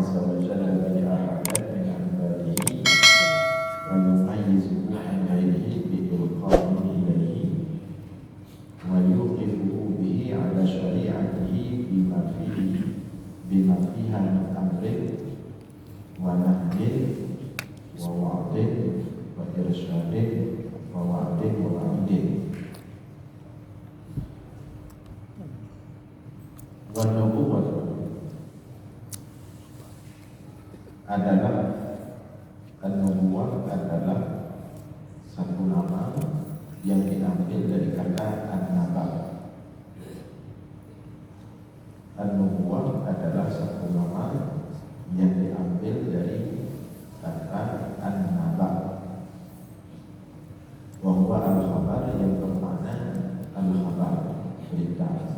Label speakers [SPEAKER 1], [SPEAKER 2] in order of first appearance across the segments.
[SPEAKER 1] azza wa jalla bi ahadat min ibadihi wa yumayyizuhu an ghairihi bi ilqa'ihi ilayhi wa yuqifuhu bihi ala syari'atihi bima fiha min amrin wa nahyin wa wa'din wa irsyadin wa wa'din wa wa'idin. Wa nubuwwah adalah an-nubuwwah adalah satu nama yang diambil dari kata an-naba. An-nubuwwah adalah satu nama yang diambil dari kata an-naba. Wa huwa al-khabar yang bermakna al-khabar, berita.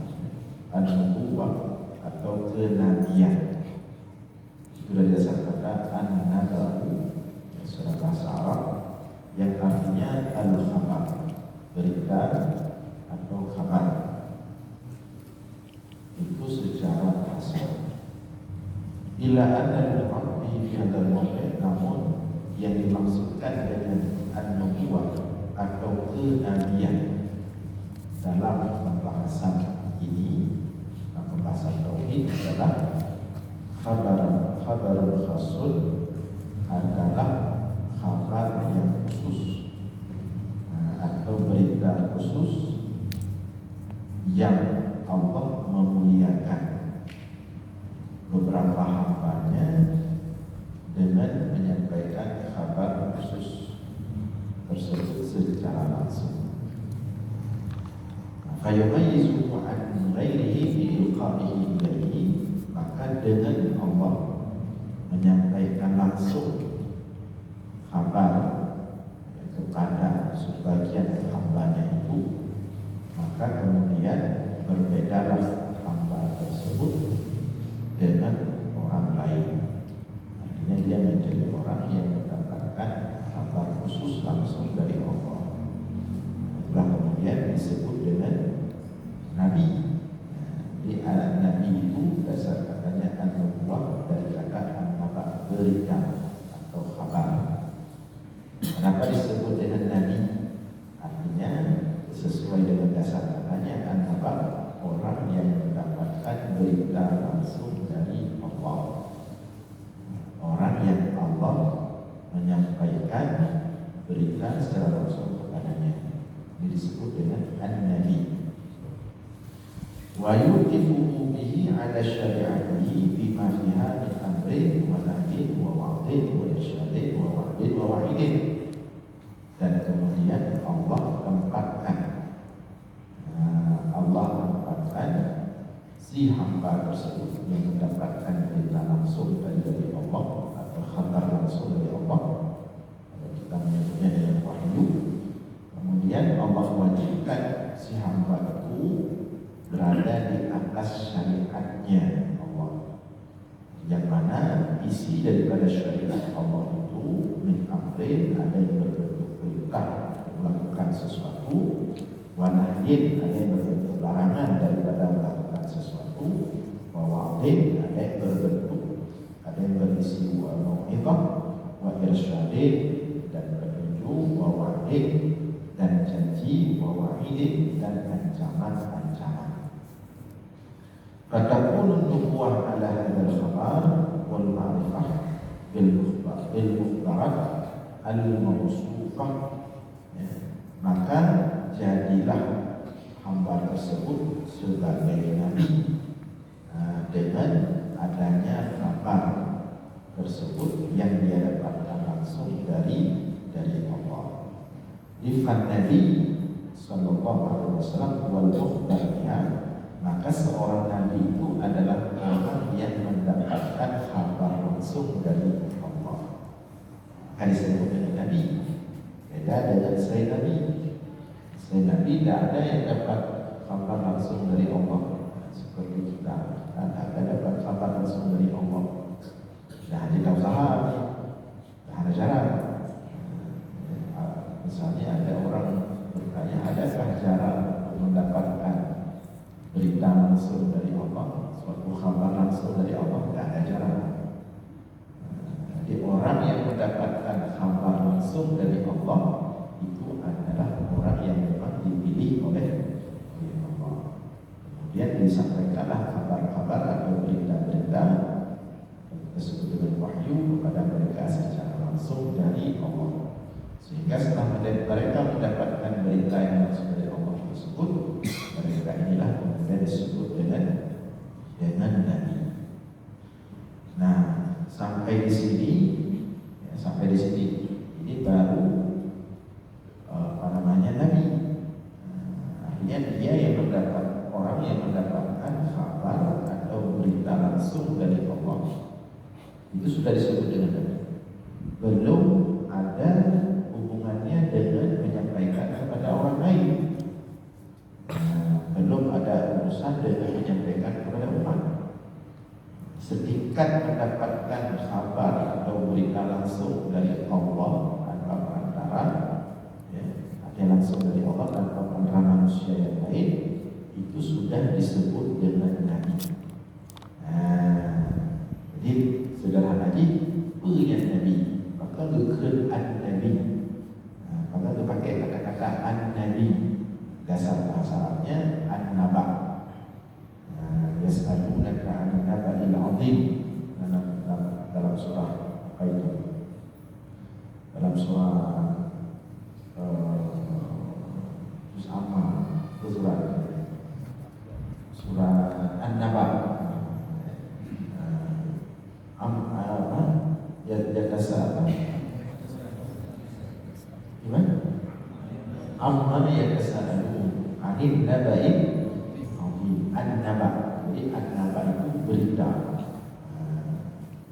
[SPEAKER 1] An-nubuwwah atau kenabian itu dari dasar kata an-nabawu, secara bahasa Arab, yang artinya al-khabar, berita atau kabar. Itu secara bahasa. Bila ada al-rabbi fi hadzal mawdi', namun yang dimaksudkan dengan an-nubuwwah atau kenabian dalam pembahasan ini, pembahasan tauhid adalah khabarul khasul, adalah kabar yang khusus atau berita khusus yang Allah memuliakan beberapa hambanya dengan menyampaikan kabar khusus tersebut secara langsung. Fayumayyizuhu an ghairihi bi ilqa'ihi ilaihi, maka dengan Allah menyampaikan langsung kabar kepada sebagian hambanya itu, maka kemudian berbedalah hamba tersebut dengan orang lain. Artinya dia menjadi orang yang mendapatkan kabar khusus langsung dari Allah. Itulah kemudian disebut dengan Nabi. Di alat Nabi itu dasar katanya an-nubuwwah dari kata an-naba, berita atau kabar. Kenapa disebut dengan Nabi? Artinya sesuai dengan dasar katanya an-naba, orang yang mendapatkan berita langsung dari Allah, orang yang Allah menyampaikan berita secara langsung kepadanya. Ini disebut dengan an-nabi. Wa yuqifuhu bihi ala syari'atihi bima fiha min amrin wa nahyin wa wa'din wa irsyadin wa wa'din wa wa'idin. Dan kemudian Allah tempatkan si hamba tersebut yang mendapatkan berita langsung dari Allah atau khabar langsung dari Allah, kalau kita menyebutnya dengan wahyu. Kemudian Allah wajibkan si hamba itu berada di atas syariatnya Allah, yang mana isi daripada syariat Allah itu min amrin, ada yang berbentuk perintah melakukan sesuatu, wa nahyin, ada yang berbentuk larangan daripada melakukan sesuatu, wa wa'din, ada yang berbentuk, ada yang berisi wa mau'izah, wa irsyadin, dan petunjuk, wa wa'din, dan janji, wa wa'idin, dan ancaman-ancaman. Fatakun nubuwwah ala hadzal khabar wal ma'rifah bil mukhbarat al mawsufah, maka jadilah hamba tersebut sebagai nabi dengan adanya kabar tersebut yang dia dapatkan langsung dari Allah. Ifan Nabi sallallahu alaihi wasallam wal mukhbarnya, maka seorang nabi itu adalah orang yang mendapatkan kabar langsung dari Allah. Kan disebut dengan nabi. Beda dengan selain nabi. Selain nabi tidak ada yang dapat kabar langsung dari Allah. Seperti kita ada dapat kabar langsung dari Allah. Dah ada usaha, dah ada jalan. Misalnya ada orang bertanya, adakah cara mendapatkan berita langsung dari Allah, suatu kabar langsung dari Allah? Tidak ada cara. orang yang mendapatkan kabar langsung dari Allah itu adalah orang yang memang dipilih oleh Allah. Kemudian disampaikanlah kabar-kabar atau berita-berita tersebut dengan wahyu kepada mereka secara langsung dari Allah. Sehingga setelah mereka mendapatkan berita yang langsung dari Allah tersebut, mereka inilah kemudian disebut dengan Nabi. Nah, sampai di sini ini baru Nabi. Artinya dia yang mendapat, orang yang mendapatkan kabar atau berita langsung dari Allah itu sudah disebut dengan Nabi. Belum ada hubungannya dengan menyampaikan kepada orang lain. Belum ada urusan dengan menyampaikan kepada umat. Setingkat mendapatkan kabar atau berita langsung dari Allah tanpa perantara, ada langsung dari Allah tanpa perantara manusia yang lain, itu sudah disebut dengan Nabi. Jadi sederhana aja, punya Nabi, maka bukan Nabi. Maka dipakai kata-kata An-Nabi. Dasar bahasa Arabnya An-Naba. Yas'alunaka 'anil naba'il 'azim. Dalam surah apa itu? Dalam surah surah An-Naba. Amma yatasaalun 'anil naba'il 'azim. An-Naba. Jadi An-Naba itu berita.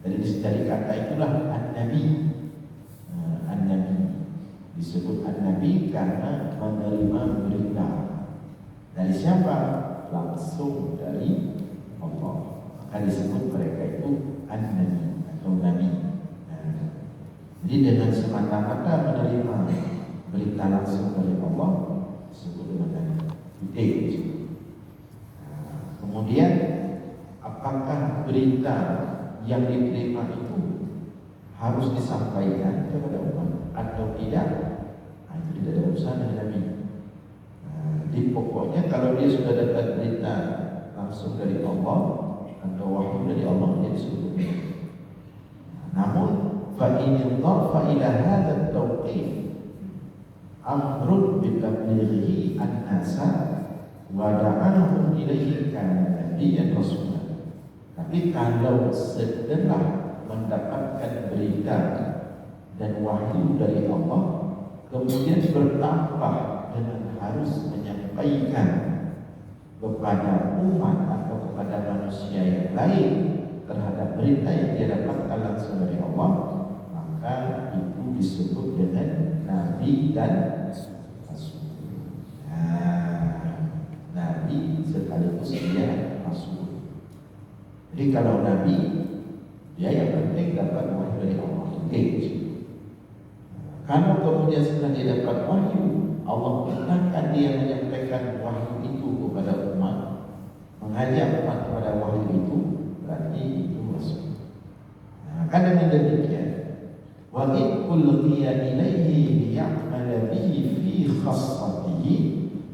[SPEAKER 1] Dari kata itulah An-Nabi. An-Nabi disebut An-Nabi karena menerima berita. Dari siapa? Langsung dari Allah. Maka disebut mereka itu An-Nabi atau Nabi. Jadi dengan semata-mata menerima berita langsung dari Allah disebut dengan Nabi. Kemudian apakah berita yang diterima itu harus disampaikan kepada umat atau tidak? Itu tidak ada urusan dengan Nabi. Jadi pokoknya kalau dia sudah dapat berita langsung dari Allah atau wahyu dari Allah, dia disebut Nabi. Namun fa'in dhafa ila hadha at-tawqif amrun bi tablighihi an-nasa wa da'ahum ilaihi kana nabiyyan rasulan. Tapi kalau setelah mendapatkan berita dan wahyu dari Allah, kemudian bertambah dengan harus menyampaikan kepada umat atau kepada manusia yang lain terhadap berita yang dia dapatkan langsung dari Allah, maka itu disebut dengan Nabi dan Rasul. Nabi sekaligus dia Rasul. Jadi kalau Nabi, dia yang penting dapat wahyu dari Allah. Kalau kemudian setelah dia dapat wahyu, Allah perintahkan dia menyampaikan wahyu itu kepada umat, mengajak umat kepada wahyu itu, berarti itu Rasul. Karena demikian, wa in ulqiya ilaihi liya'mala bihi fi khassatihi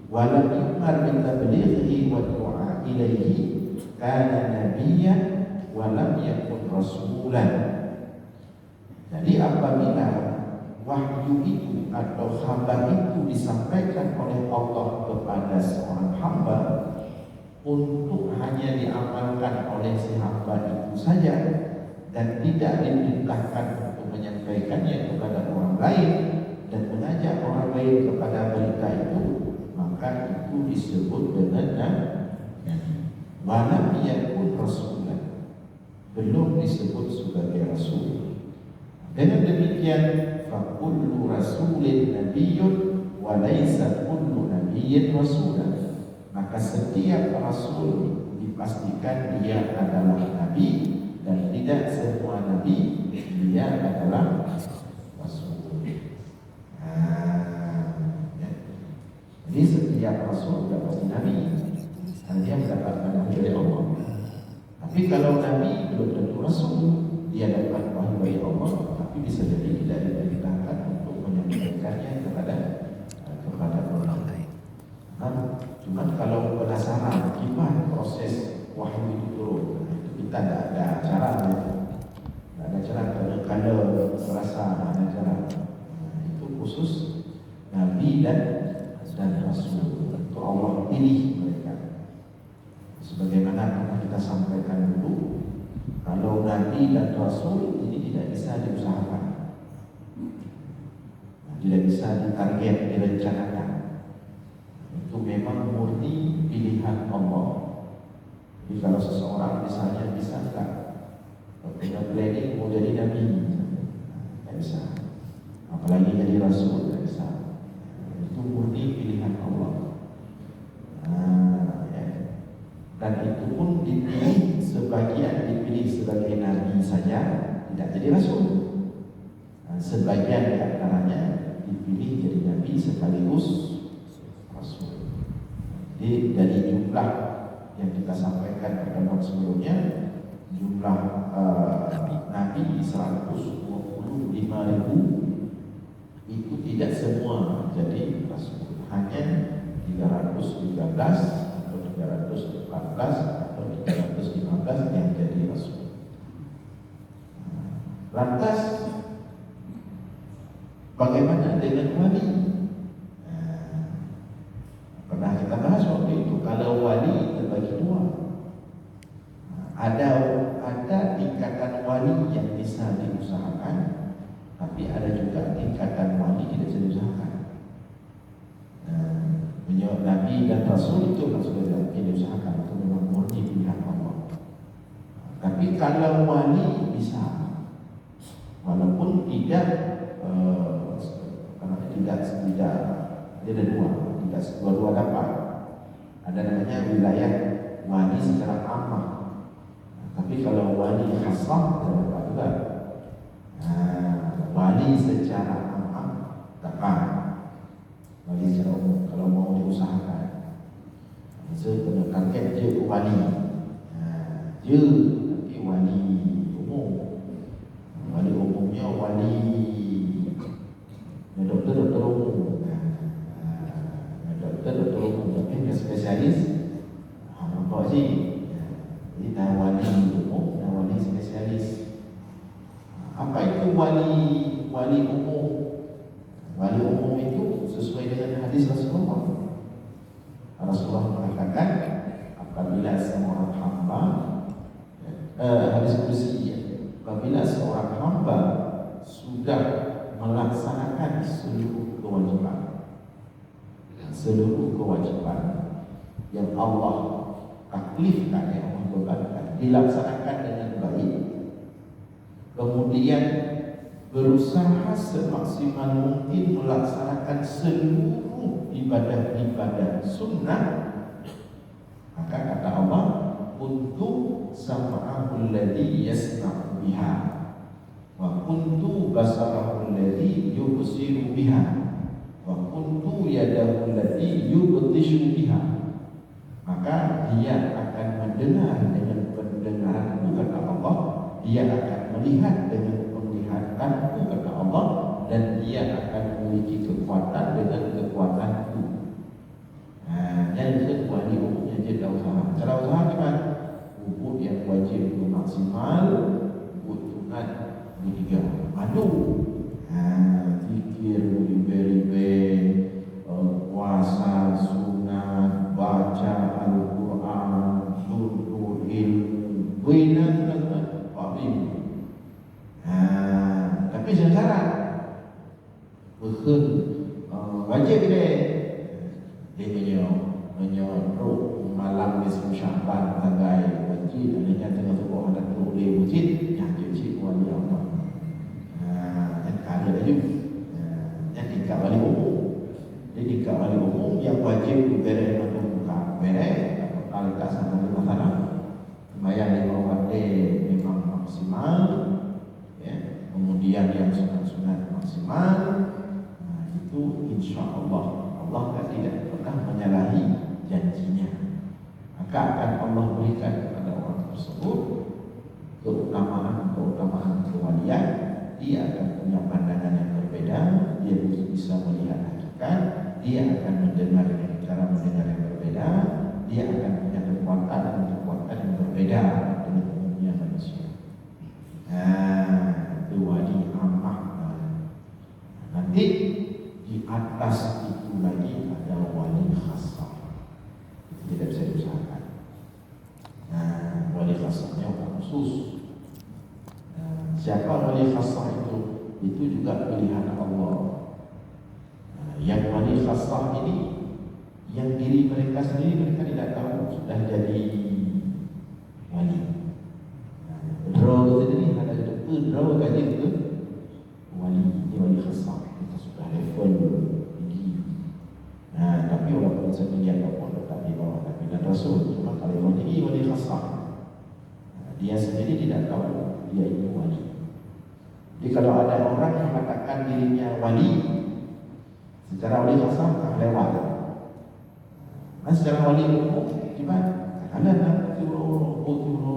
[SPEAKER 1] wa lam yumar bi tablighihi wa du'a ilaihi kana nabiyyan wa lam yakun rasulan. Jadi apabila wahyu itu atau kabar itu disampaikan oleh Allah kepada seorang hamba untuk hanya diamalkan oleh si hamba itu saja dan tidak diperintahkan untuk menyampaikannya kepada orang lain dan mengajak orang lain kepada berita itu, maka itu disebut dengan Nabi. Walam yakun rasulan, belum disebut sebagai rasul. Dengan demikian, fa kullu rasulin nabiyyun wa laisa kullu nabiyyin rasulan. Maka setiap rasul dipastikan dia adalah nabi dan tidak semua nabi dia adalah rasul. Jadi setiap rasul dapat nabi dan dia mendapatkan wahyu dari Allah. Tapi kalau nabi belum tentu rasul, dia dapat wahyu dari Allah tapi kita tidak ada acara, tidak ada acara kalau merasa ada acara. Itu khusus Nabi dan Rasul. Itu Allah pilih mereka. Sebagaimana pernah kita sampaikan dulu, kalau Nabi dan Rasul ini tidak bisa diusahakan, tidak bisa ditarget, direncanakan. Itu memang murni pilihan Allah. Jadi kalau seseorang misalnya bisa tak punya planning mau jadi Nabi, tidak bisa. Apalagi jadi Rasul, tidak bisa. Itu murni pilihan Allah. Dan itu pun dipilih, sebagian dipilih sebagai Nabi saja, tidak jadi Rasul. Sebagian di antaranya dipilih jadi Nabi sekaligus Rasul. Jadi dari jumlah yang kita sampaikan pertemuan sebelumnya, jumlah Nabi 125.000 itu tidak semua jadi Rasul, hanya 313 atau 314 atau 315 yang jadi Rasul. Lantas bagaimana dengan wali? Pernah kita bahas waktu itu, kalau wali terbagi dua. Ada tingkatan wali yang bisa diusahakan, tapi ada juga tingkatan wali tidak bisa diusahakan. Nabi dan Rasul itu maksudnya tidak diusahakan, itu memang murni pilihan Allah. Tapi kalau wali bisa, walaupun tidak ada dua dapat. Ada namanya wilayah wali secara ammah. Tapi kalau wali khasah tidak dapat juga. Wali secara ammah dapat. Wali secara umum kalau mau diusahakan. Saya kena target je ke wali. Je tapi wali umum. Wali umumnya wali dokter umum. Dokter umum tapi dia spesialis apa sih? Jadi dah wali umum, dah wali spesialis. Apa itu wali umum? Wali umum itu sesuai dengan hadis Rasulullah. Rasulullah mengatakan apabila seorang hamba hadis kursi, apabila seorang hamba sudah melaksanakan seluruh kewajiban yang Allah taklifkan, yang Allah bebankan, dilaksanakan dengan baik, kemudian berusaha semaksimal mungkin melaksanakan seluruh ibadah-ibadah sunnah, maka kata Allah, kuntu sam'ahu alladhi yasma'u biha wa kuntu basarahu alladhi yubsiru biha wa kuntu yadahu allati yubtishu biha. Maka dia akan mendengar dengan pendengaranku, kata Allah, dia akan melihat dengan penglihatanku, kata Allah, dan dia akan memiliki kekuatan dengan kekuatanku. Yang wali umumnya jadi usaha. Cara usaha gimana? Ubud yang wajib itu maksimal, ubud sunat tiga. Madu, zikir, beribadah, puasa sunat, baca Al-Quran, nuntut ilmu, bina fahim. Tapi syarat wajib dia menyuruh malam di Sya'ban sebagai wajib, adanya tengah sebuah adat boleh wajib yang jadi wali Allah. Yang ada lagi yang tingkat wali umum. Jadi tingkat wali umum yang wajib beri buka beri alika sama masalah. Sembahyang 5 waktu memang maksimal, ya. Kemudian yang sunat-sunat maksimal. Itu insya Allah tidak pernah menyalahi janjinya. Maka akan Allah berikan kepada orang tersebut keutamaan kewalian. Dia akan punya pandangan yang berbeda, dia bisa melihat hakikat, dia akan mendengar dengan cara mendengar yang berbeda, dia akan punya kekuatan yang berbeda dengan umumnya di atas itu lagi ada wali khasah. Itu tidak bisa diusahakan. Nah, wali khasahnya orang khusus. Nah, siapa wali khasah itu? Itu juga pilihan Allah. Nah, yang wali khasah ini, yang diri mereka sendiri mereka tidak tahu sudah jadi wali. Draw kita ni ada doktor draw gaji itu wali, ini wali khasah. Kita sudah level tinggi. Nah, tapi walaupun setinggi apapun tetap di bawah Nabi dan Rasul. Cuma kalau yang tinggi wali khasah, nah, dia sendiri tidak tahu dia itu wali. Jadi kalau ada orang yang mengatakan dirinya wali secara wali khasah, tak lewat. Nah, secara wali umum gimana? Ada nak tiba-tiba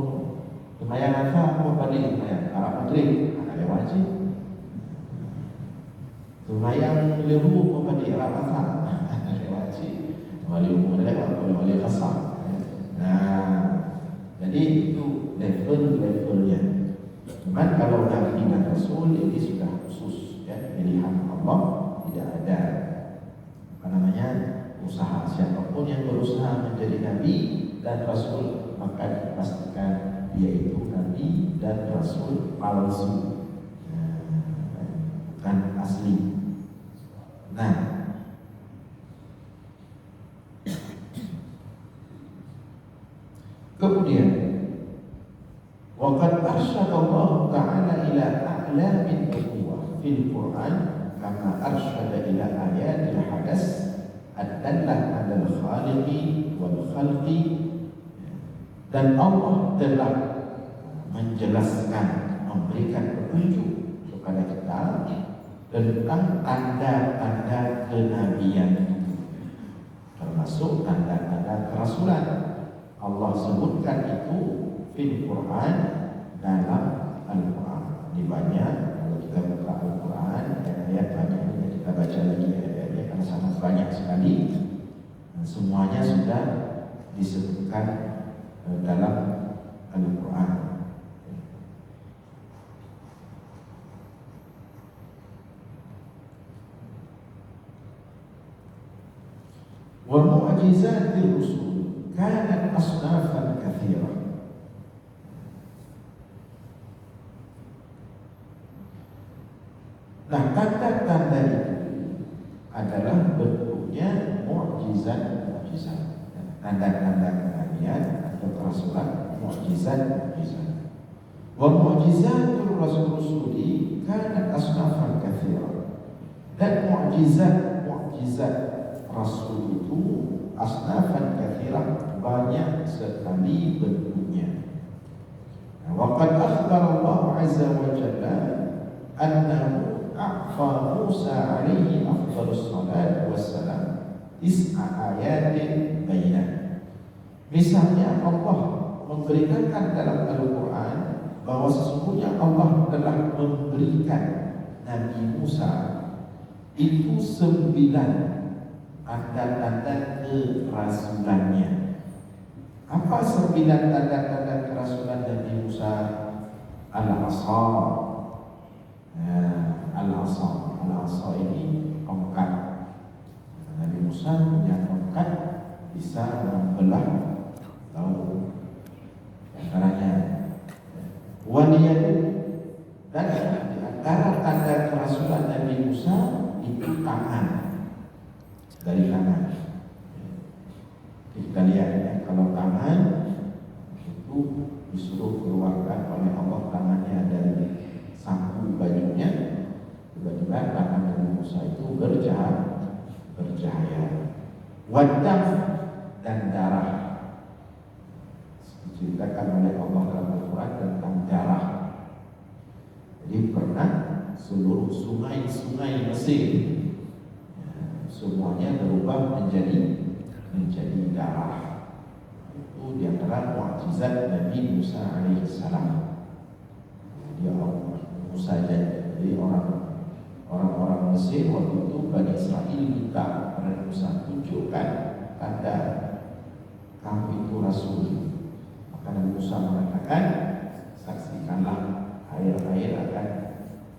[SPEAKER 1] Semayang asar apa tadi? Semayang Arab Maghrib, ada lewat je. Semayang lehu apa tadi? Arab asar, ada lewat je. Wali umum ada lewat, wali khasah. Nah, jadi itu level-levelnya. Cuman kalau Nabi dan Rasul ini sudah khusus, ya, pilihan Allah, tidak ada usaha siapapun yang berusaha menjadi Nabi dan Rasul, maka dipastikan dia itu Nabi dan Rasul palsu, bukan asli. Nah, kemudian waqad arsyada Allah Ta'ala ila a'lamin nubuwwah fil Qur'an kama arsyada ila ayatil hadas ad-dallah 'alal khaliqi wal khalqi. Dan Allah telah menjelaskan, memberikan petunjuk kepada kita tentang tanda-tanda kenabian, termasuk tanda-tanda kerasulan. Allah sebutkan itu fil Quran, dalam Al-Quran. Di banyak, kalau kita buka Al-Quran, ayat-ayat banyak ini kita baca lagi ayat-ayatnya karena sangat banyak sekali. Dan semuanya sudah disebutkan dalam Al-Quran. Wa mu'jizatir rusul kanat asnafan katsirah. Nah, tanda-tanda itu adalah bentuknya mukjizat-mukjizat, tanda-tanda kenabian atau kerasulan, mukjizat-mukjizat. Wa mu'jizatur rasuli kanat asnafan katsirah. Dan mukjizat Rasul itu asnafan katsirah, banyak sekali bentuknya. Wa qad akhbara Allah 'azza wa jalla annahu a'fa Musa alaihi afdhalus salat wassalam tis'a ayatin bayyinat. Misalnya Allah memberitakan dalam Al-Quran bahwa sesungguhnya Allah telah memberikan Nabi Musa itu 9 tanda-tanda kerasulannya. Apa 9 tanda-tanda kerasulan Nabi Musa? Al-Asa. Al-Asa ini tongkat. Nabi Musa punya tongkat bisa membelah laut. Antaranya waliyadun, dan di antara tanda kerasulan Nabi Musa itu tangan, dari tangan. Kita lihat ya, kalau tangan itu disuruh keluarkan oleh Allah tangannya dari saku bajunya, tiba-tiba tangan Nabi Musa itu bercahaya. Wadam, dan darah, diceritakan oleh Allah dalam Al-Quran tentang darah. Jadi pernah seluruh sungai-sungai Mesir semuanya berubah menjadi darah. Itu di antara mukjizat Nabi Musa alaihissalam. Dia Musa, jadi orang-orang Mesir waktu itu, Bani Israel minta kepada Musa, tunjukkan tanda kamu itu Rasul. Maka Nabi Musa mengatakan, saksikanlah air akan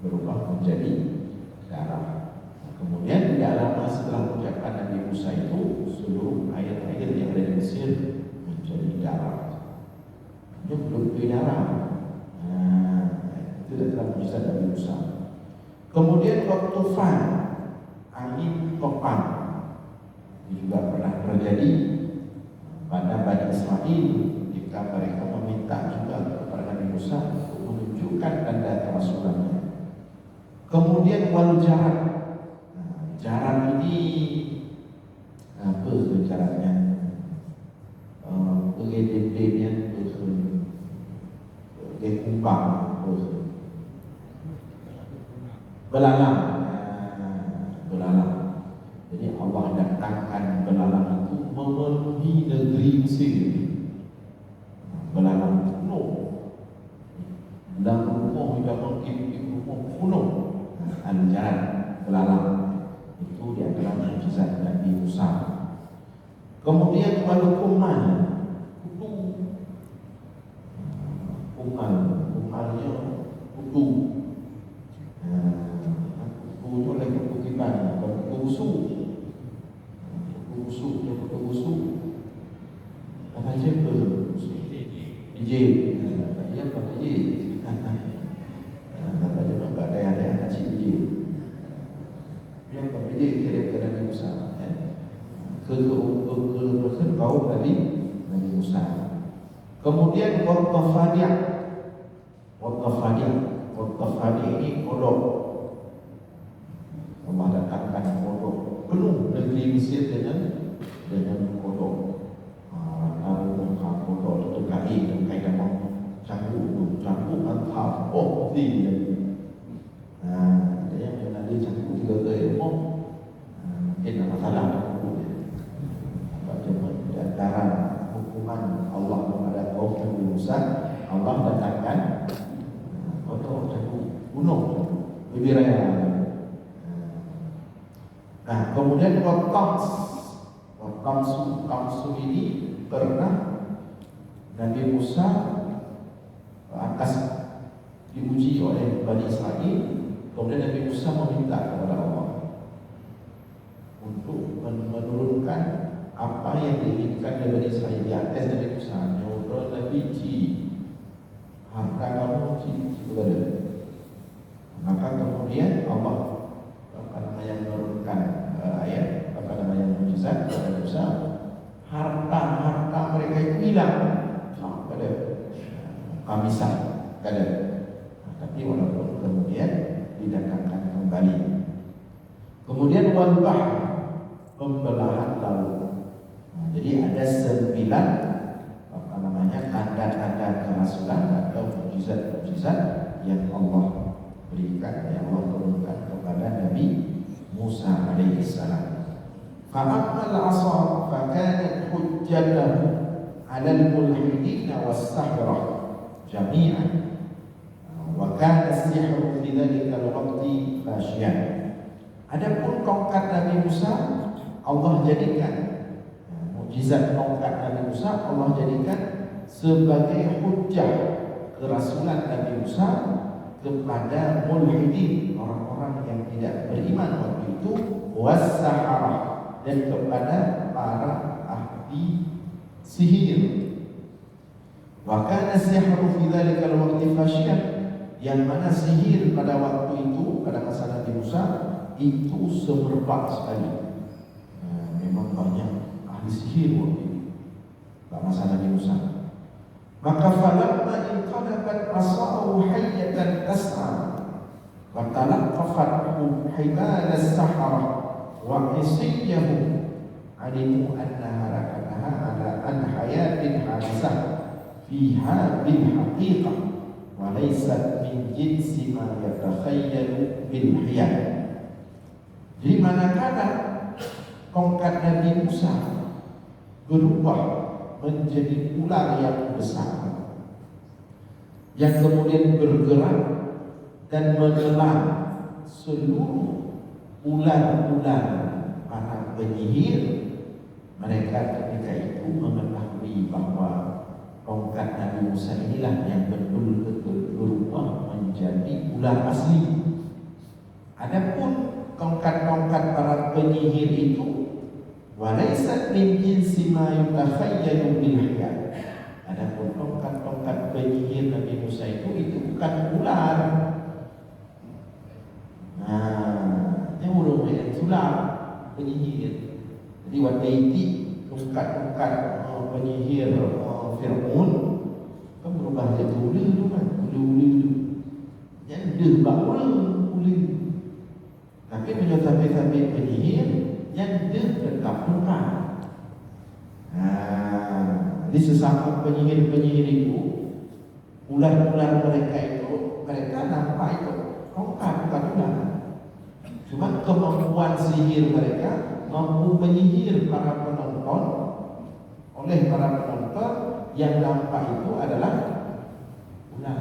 [SPEAKER 1] berubah menjadi darah. Kemudian tidak lama setelah ucapan Nabi Musa itu, seluruh air-air yang ada di Mesir menjadi darah. Itu belum darah. Itu adalah mukjizat Nabi Musa. Kemudian waktu Tufan, angin topan, ini juga pernah terjadi pada Bani Israel ketika mereka meminta juga kepada Nabi Musa untuk menunjukkan tanda kerasulannya. Kemudian wal jaran, jaran ini apa jarannya? Begede-bedenya, kumbang, belalang, belalang. Jadi Allah datangkan belalang itu memenuhi negeri Mesir. Belalang penuh, dan rumah juga mengikuti rumah penuh. Anjaran belalang itu di antara mukjizat Nabi Musa. Kemudian walukuman, kutu, kumalnya kutu. Kutu lagi kutu gimana? Kutu busuk. Kutu busuk. Apa aja tu? DJ. Dia apa DJ? Kata dia tak ada kecil DJ. Dia apa DJ kira-kira Nabi Musa. Ke kaum Nabi Musa. Kemudian Wattafadi ini kodok. Allah datangkan kodok penuh negeri Mesir dengan kodok. Kodok itu kain dan cangkuk antara tinggi. Ada yang mengenali cangkuk juga ke ilmu. Mungkin ada masalah. Dalam hukuman Allah kepada kaum Nabi Musa, Allah datangkan gunung lebih raya. Nah, kemudian Kamsu ini pernah Nabi Musa akan diuji oleh Bani Israel. Kemudian Nabi Musa meminta kepada Allah untuk menurunkan apa yang diinginkan dari Israel di atas Nabi Musa. Nyuruh Nabi harta kamu kepada. Maka kemudian Allah menurunkan ayat mukjizat kepada Musa. Harta mereka itu hilang pada kamisan kada. Tapi walaupun kemudian didatangkan kembali. Kemudian wabah pembelahan laut. Jadi ada 9 tanda-tanda kerasulan atau mukjizat-mukjizat yang Allah berikan, yang Allah turunkan kepada Nabi Musa alaihissalam. Fa'ammal asa fakanat hujjatahu 'ala al-mulhidin was-sahrah jami'an wa kana as-sihru fi dhalika al-waqti fashiyan. Adapun tongkat Nabi Musa Allah jadikan mukjizat tongkat Nabi Musa Allah jadikan sebagai hujjah kerasulan Nabi Musa kepada mulhidin, orang-orang yang tidak beriman waktu itu, was-saharah, dan kepada para ahli sihir. Wa kana sihru fi dhalika al-waqti fashiyan, yang mana sihir pada waktu itu, pada masa Nabi Musa itu semerbak sekali. Memang banyak ahli sihir waktu itu pada masa Nabi Musa. Maka falamma inqalabat asa'u hayyatan tas'a wa talaqqafat hibal as-sahara wa isiyahum alimu anna harakataha ala an hayatin hadisah fiha bil haqiqah wa laysat min jinsi ma yatakhayyalu bil hiyah. Jadi manakala tongkat Nabi Musa berubah menjadi ular yang besar yang kemudian bergerak dan menelan seluruh ular-ular para penyihir, mereka ketika itu mengetahui bahwa tongkat Nabi Musa inilah yang betul-betul berubah menjadi ular asli. Adapun tongkat-tongkat penyihir itu walaysat min jinsi ma yutakhayyalu bil hayat. Adapun tongkat-tongkat penyihir Nabi Musa itu bukan ular. Dia urung ular penyihir. Jadi waktu itu tongkat-tongkat penyihir Fir'aun kan berubah jadi ular tu kan, ular. Yang dia baru ular. Tapi punya sampai penyihir yang dia tetap tongkat. Jadi sesama penyihir-penyihir itu, ular-ular mereka nampak itu tongkat bukan ular. Cuma kemampuan sihir mereka mampu menyihir para penonton. Oleh para penonton yang nampak itu adalah ular.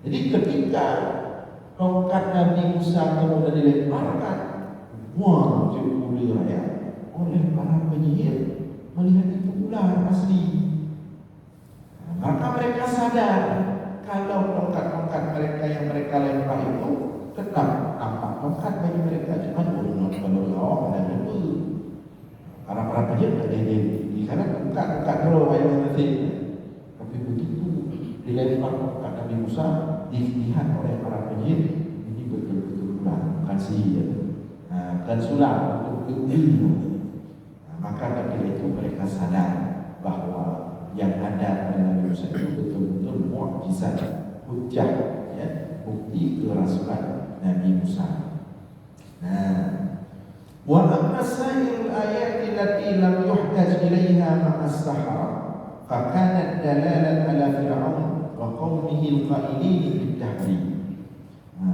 [SPEAKER 1] Jadi ketika tongkat Nabi Musa kemudian dilemparkan, wah, jadi ular ya. Oleh para penyihir melihat itu ular asli. Maka mereka sadar kalau tongkat-tongkat mereka yang mereka lempar itu tetap nampak tongkat bagi mereka, cuma belum kalau ada itu. Para penyihir ada di sana tongkat dulu yang nanti. Tapi begitu dilempar tongkat Nabi Musa, dilihat oleh para penyihir ini betul-betul ular, bukan sihir. Dan sulap untuk ilmu. Maka ketika itu mereka sadar bahwa yang ada pada Nabi Musa itu betul-betul mukjizat, hujjah, ya, bukti kerasulan Nabi Musa. Wa amma sa'irul ayati allati lam yuhtaj ilaiha ma'a as-sahara fa kanat dalalan ala fir'aun wa qaumihi al-qailin bid-dahri.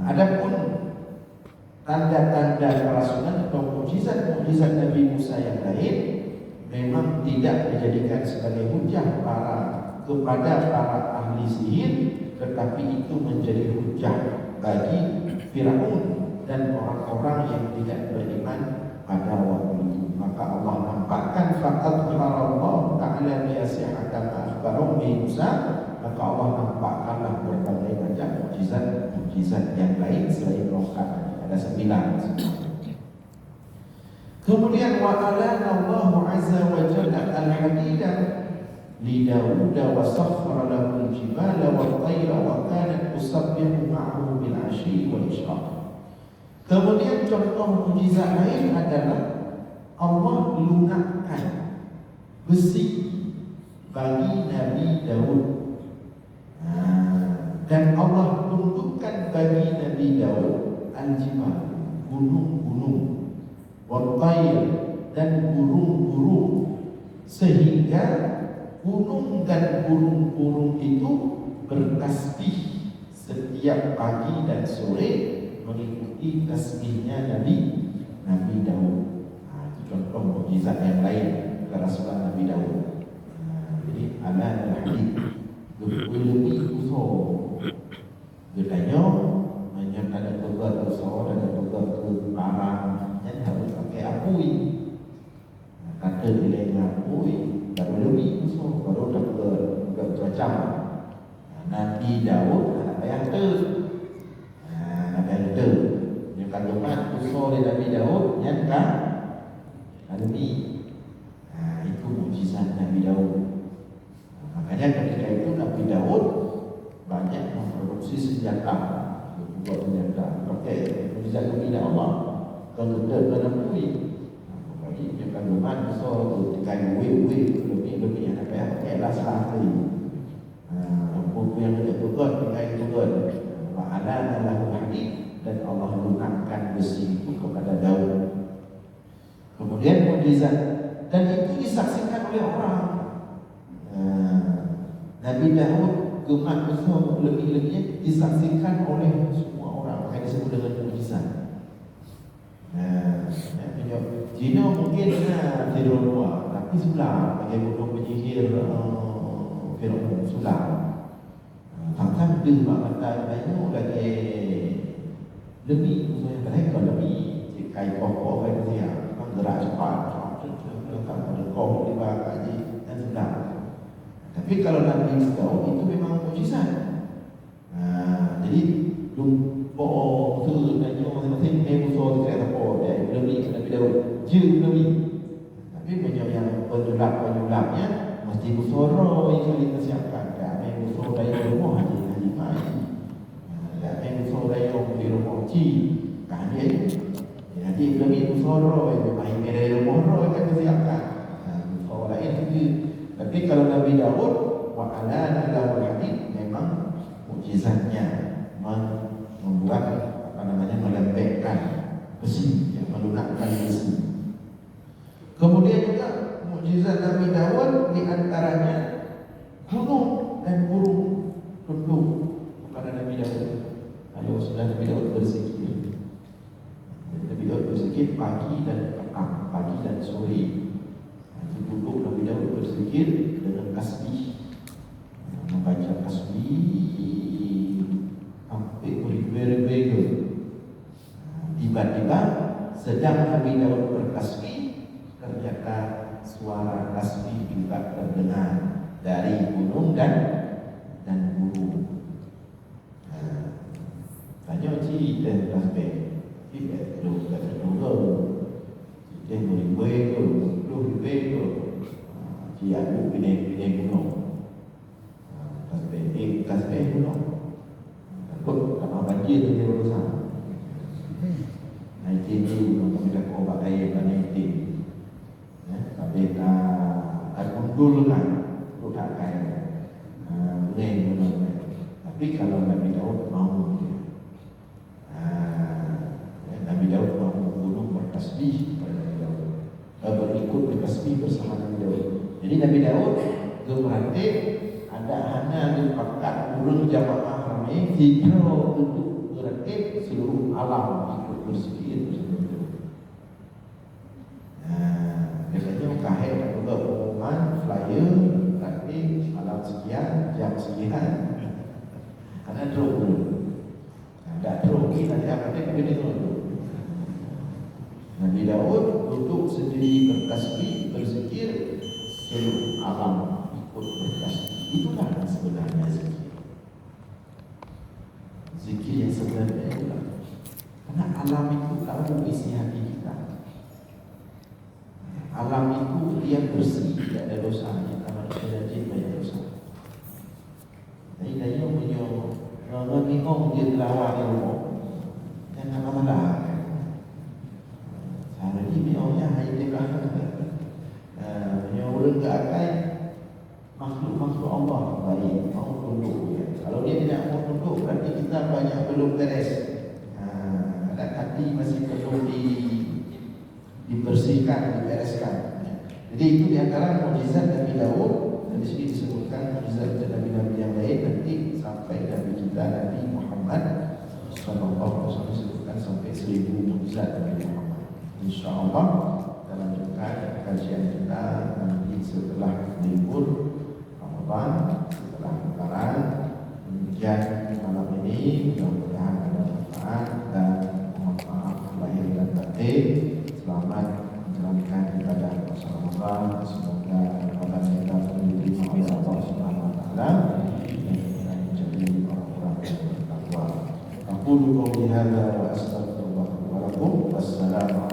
[SPEAKER 1] Adapun tanda-tanda kerasulan atau mukjizat Nabi Musa yang lain memang tidak dijadikan sebagai hujah kepada para ahli sihir, tetapi itu menjadi hujah bagi Firaun dan orang-orang yang tidak beriman pada waktu itu. Maka Allah nampakkan fa'adharallahu ta'ala bi'asihatan akhbarum Musa, maka Allah nampakkanlah berbagai macam mukjizat yang lain selain rohkan. Ada 9. Kemudian wa alana Allah azza wa jalla al-hadida li Daud wa sakhkhara lahu al-jibala wat-tayra wa kanat tusabbihu ma'ahu bil 'ashyi wal ishraq. Kemudian contoh mukjizat lain adalah Allah lunakkan besi bagi Nabi Daud. Dan Allah tundukkan bagi Nabi Daud al-jibal, gunung-gunung, wal-tayr, dan burung-burung, sehingga gunung dan burung-burung itu bertasbih setiap pagi dan sore mengikuti tasbihnya Nabi Daud. Itu contoh mukjizat yang lain kerasulan Nabi Daud. Jadi ala al-hadid lebih usul bedanya hanya ada pegat usul dan pegat ke barang yang harus pakai apui. Kata nilai apui baru lebih usul baru dapat cuaca. Nabi Daud apa yang tu? Nabi itu yang kandungan usul Nabi Daud yang kan alami. Itu mukjizat Nabi Daud. Makanya ketika itu Nabi Daud banyak memproduksi senjata, buat senjata. Pakai mukjizat Nabi Allah. Kalau kita menemui, bagi dia kandungan besar tu kayu wei lebih yang pakai lasah ni. Buku yang ada pegat, kayu pegat. Wa'alana lahu hadid, dan Allah lunakkan besi itu kepada Daud. Kemudian mukjizat, dan itu disaksikan oleh orang. Nabi Daud gemar besar lebih-lebihnya disaksikan oleh semua orang. Makanya disebut dengan mukjizat. Cina mungkin tidur luar, tapi sulam bagi bodoh penyihir Firaun sulam. Tentang dia mata banyak lagi lebih yang mereka lebih kayak pokok kayak dia gerak cepat, ada kau di bawah kaji dan sulam. Tapi kalau Nabi Daud itu memang mukjizat. Jadi po tu tanya masing-masing musuh dekat apa dia lebih Nabi Daud je lebih. Tapi banyak yang penyulapnya mesti musuh yang kita siapkan. Tak main musuh dari rumah haji mai. Tak main musuh dari rumah ci. Kan dia. Jadi lebih musuh yang main dari rumah yang kita siapkan. Musuh lain itu. Tapi kalau Nabi Daud wa alana lahu hadid memang mukjizatnya membuat melembekkan besi, yang melunakkan besi. Kemudian juga mukjizat Nabi Daud di antaranya gunung dan burung tunduk kepada Nabi Daud. Kalau sudah Nabi Daud berzikir, Nabi Daud berzikir pagi dan petang, pagi dan sore. Duduk Nabi Daud berzikir dengan tasbih, membaca tasbih sampai beribu-ribu. Tiba-tiba sedang Nabi Daud bertasbih, ternyata suara tasbih juga terdengar dari gunung dan burung. Tanya cik dan tasbih, tidak perlu kata dulu. Cik boleh bego, cik aku pindah gunung. Tasbih gunung. Takut kalau banjir tu dia berusaha. Naik tinggi untuk kita obat air dan naik tinggi. Tapi tak dulu kan, tak kaya. Tapi kalau Nabi Daud mau dia, Nabi Daud mau gunung bertasbih pada Nabi Daud, berikut bertasbih bersama Nabi Daud. Jadi Nabi Daud berarti ada hanya dipakat burung jamaah ramai tiga untuk berarti seluruh alam ikut berzikir bersama Nabi Daud. Biasanya kahir tak juga pengumuman flyer berarti malam sekian, jam sekian. Karena drop dulu. Tak drop ni nanti apa dia kena dulu. Nabi Daud duduk sendiri bertasbih, berzikir, seluruh alam ikut bertasbih. Itulah sebenarnya zikir. Zikir yang sebenarnya itulah. Karena alam itu tahu isi hati kita. Alam itu dia bersih, tidak ada dosa. Kita manusia dan jin banyak dosa. Jadi dia punya ngomong dia telawar di rumah. Jangan malah. Saya ni biarnya hai dia kan. Punya orang ke akan makhluk Allah baik mau tunduk ya. Kalau dia tidak mau tunduk berarti kita banyak belum beres. Hati masih perlu dibersihkan, dibereskan. Jadi itu di antara mukjizat Nabi Daud, dan di sini disebutkan mukjizat Nabi-Nabi yang lain nanti sampai Nabi kita Nabi Muhammad sallallahu alaihi wasallam disebutkan sampai 1000 mukjizat Nabi Muhammad. Insyaallah kita lanjutkan kajian kita nanti setelah libur Ramadan, setelah Lebaran. Demikian malam ini, mudah-mudahan ada manfaat dan mohon maaf lahir dan batin. Selamat menjalankan ibadah puasa Ramadan. Semoga ibadah kita diterima oleh Allah Subhanahu wa taala dan menjadi orang-orang yang bertakwa. Aqulu qawli hadza wa astaghfirullah wa lakum. Wassalamu